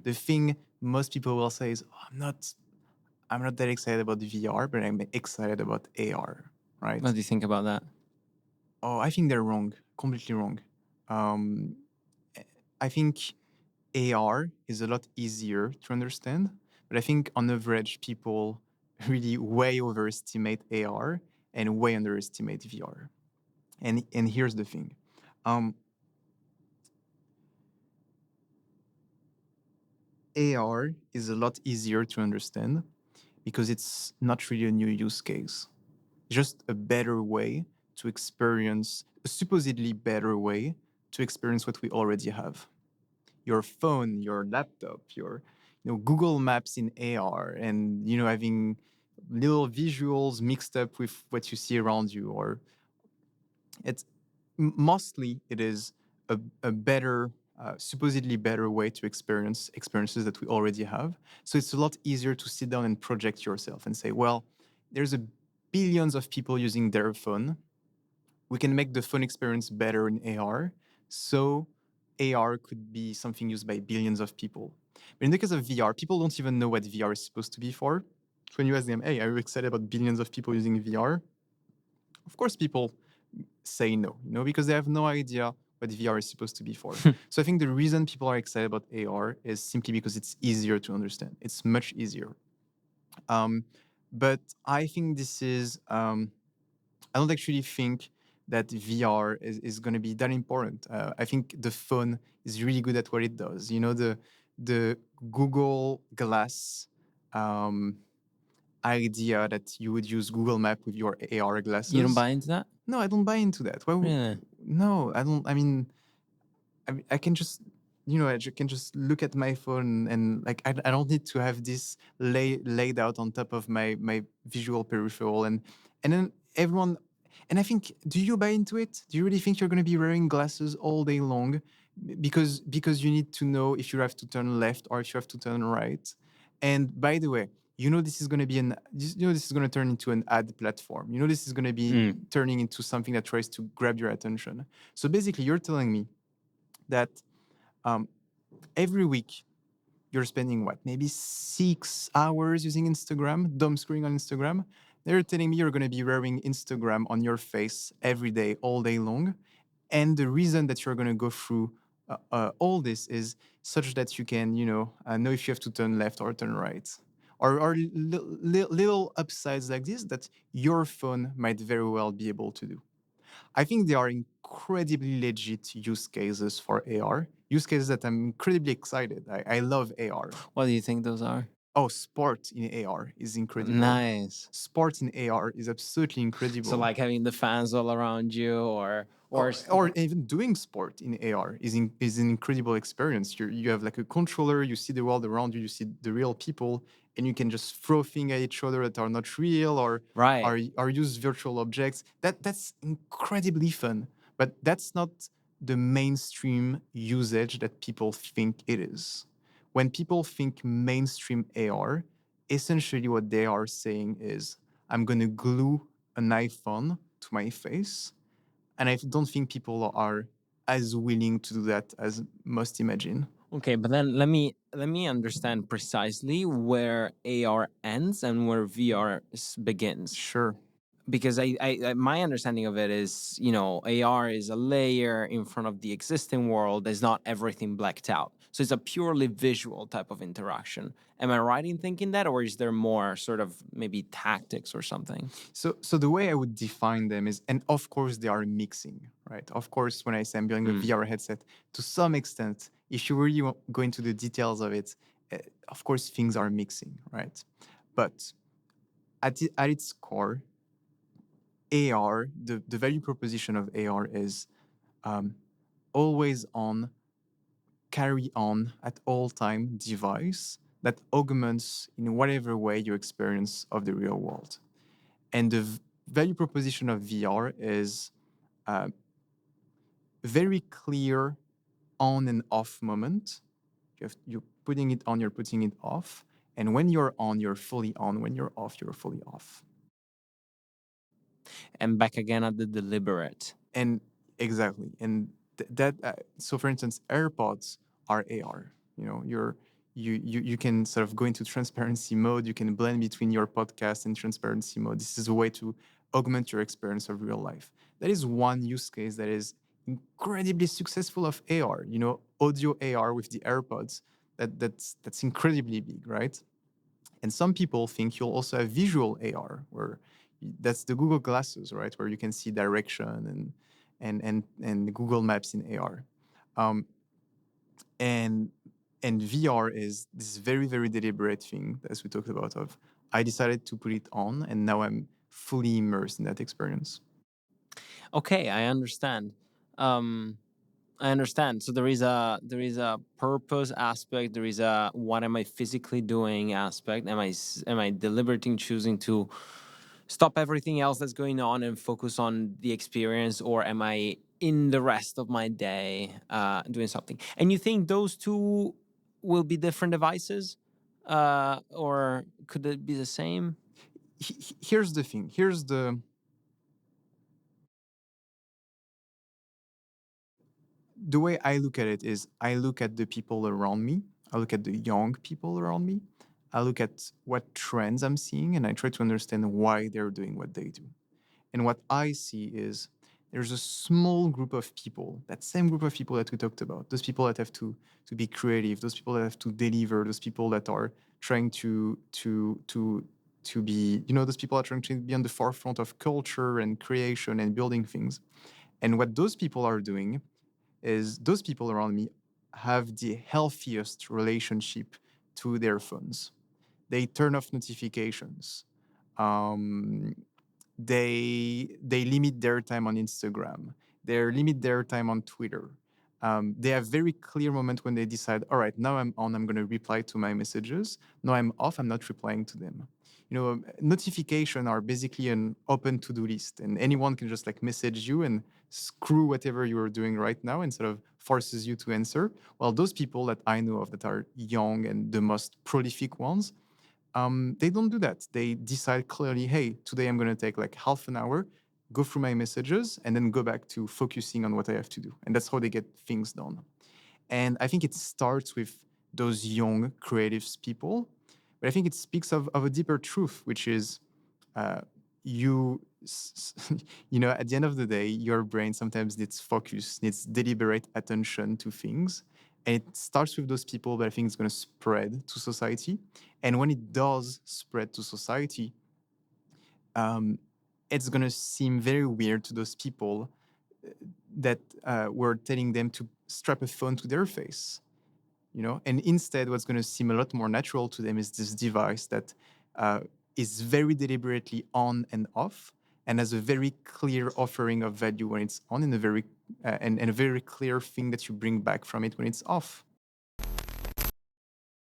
The thing most people will say is, oh, I'm not that excited about VR, but I'm excited about AR, right? What do you think about that? Oh, I think they're wrong, completely wrong. Um, I think AR is a lot easier to understand, but I think on average, people really way overestimate AR and way underestimate VR. And here's the thing. Um, AR is a lot easier to understand because it's not really a new use case. Just a better way to experience, a supposedly better way to experience what we already have. Your phone, your laptop, your Google Maps in AR, and having little visuals mixed up with what you see around you, or it's mostly it is a better, supposedly better way to experience experiences that we already have. So it's a lot easier to sit down and project yourself and say, well, there's a billions of people using their phone. We can make the phone experience better in AR. So AR could be something used by billions of people. But in the case of VR, people don't even know what VR is supposed to be for. So when you ask them, hey, are you excited about billions of people using VR? Of course, people say no, because they have no idea what VR is supposed to be for. So I think the reason people are excited about AR is simply because it's easier to understand. It's much easier. But I think I don't actually think that VR is going to be that important. I think the phone is really good at what it does. The Google Glass um, idea that you would use Google Map with your AR glasses. You don't buy into that? No, I don't buy into that. Really? No, I don't. I can just, I can just look at my phone and like I don't need to have this laid out on top of my visual peripheral and then everyone. And I think, do you buy into it? Do you really think you're going to be wearing glasses all day long because you need to know if you have to turn left or if you have to turn right? And by the way, this is going to be this is going to turn into an ad platform. This is going to be turning into something that tries to grab your attention. So basically, you're telling me that um, every week you're spending what, maybe 6 hours using Instagram, dumb scrolling on Instagram. They're telling me you're going to be wearing Instagram on your face every day, all day long. And the reason that you're going to go through all this is such that you can, know if you have to turn left or turn right. Or little upsides like this that your phone might very well be able to do. I think they are incredibly legit use cases for AR, use cases that I'm incredibly excited. I love AR. What do you think those are? Oh, sport in AR is incredible. Nice. Sport in AR is absolutely incredible. So like having the fans all around you, or even doing sport in AR is an incredible experience. You have like a controller, you see the world around you, you see the real people, and you can just throw things at each other that are not real or Right. or use virtual objects. That's incredibly fun. But that's not the mainstream usage that people think it is. When people think mainstream AR, essentially what they are saying is, I'm going to glue an iPhone to my face, and I don't think people are as willing to do that as most imagine. Okay, but then let me understand precisely where AR ends and where VR begins. Sure. Because my understanding of it is, AR is a layer in front of the existing world. There's not everything blacked out. So it's a purely visual type of interaction. Am I right in thinking that, or is there more sort of maybe tactics or something? So the way I would define them is, and of course they are mixing, right? Of course, when I say I'm building a VR headset, to some extent, if you really go into the details of it, of course things are mixing, right? But at its core, AR, the value proposition of AR is always on, carry on at all time device that augments in whatever way your experience of the real world. And the value proposition of VR is very clear on and off moment. You're putting it on, you're putting it off. And when you're on, you're fully on. When you're off, you're fully off. And back again at the deliberate. And exactly. And so for instance, AirPods are AR. You're you can sort of go into transparency mode. You can blend between your podcast and transparency mode. This is a way to augment your experience of real life. That is one use case that is incredibly successful of AR. You know, audio AR with the AirPods. That's incredibly big, right? And some people think you'll also have visual AR, where that's the Google glasses, right, where you can see direction and Google Maps in AR. Um, and VR is this very deliberate thing, as we talked about. Of I decided to put it on, and now I'm fully immersed in that experience. Okay, I understand. Um, I understand. So there is a purpose aspect. There is a what am I physically doing aspect. Am I deliberately choosing to stop everything else that's going on and focus on the experience, or am I in the rest of my day doing something? And you think those two will be different devices, or could it be the same? Here's the thing. Here's the way I look at it is I look at the people around me. I look at the young people around me. I look at what trends I'm seeing, and I try to understand why they're doing what they do. And what I see is there's a small group of people, that same group of people that we talked about, those people that have to be creative, those people that have to deliver, those people that are trying to be, you know, those people are trying to be on the forefront of culture and creation and building things. And what those people are doing is those people around me have the healthiest relationship to their phones. They turn off notifications. Um, they limit their time on Instagram. They limit their time on Twitter. They have very clear moment when they decide, all right, now I'm on, I'm going to reply to my messages. No, I'm off, I'm not replying to them. You know, notification are basically an open to-do list, and anyone can just like message you and screw whatever you are doing right now and sort of forces you to answer. Well, those people that I know of that are young and the most prolific ones, they don't do that. They decide clearly, hey, today I'm going to take like half an hour, go through my messages, and then go back to focusing on what I have to do. And that's how they get things done. And I think it starts with those young creative people, but I think it speaks of a deeper truth, which is uh, you, you know, at the end of the day, your brain sometimes needs focus, needs deliberate attention to things. And it starts with those people, but I think it's going to spread to society. And when it does spread to society, um, it's going to seem very weird to those people that were telling them to strap a phone to their face, you know. And instead, what's going to seem a lot more natural to them is this device that uh, is very deliberately on and off, and has a very clear offering of value when it's on, and a very and a very clear thing that you bring back from it when it's off.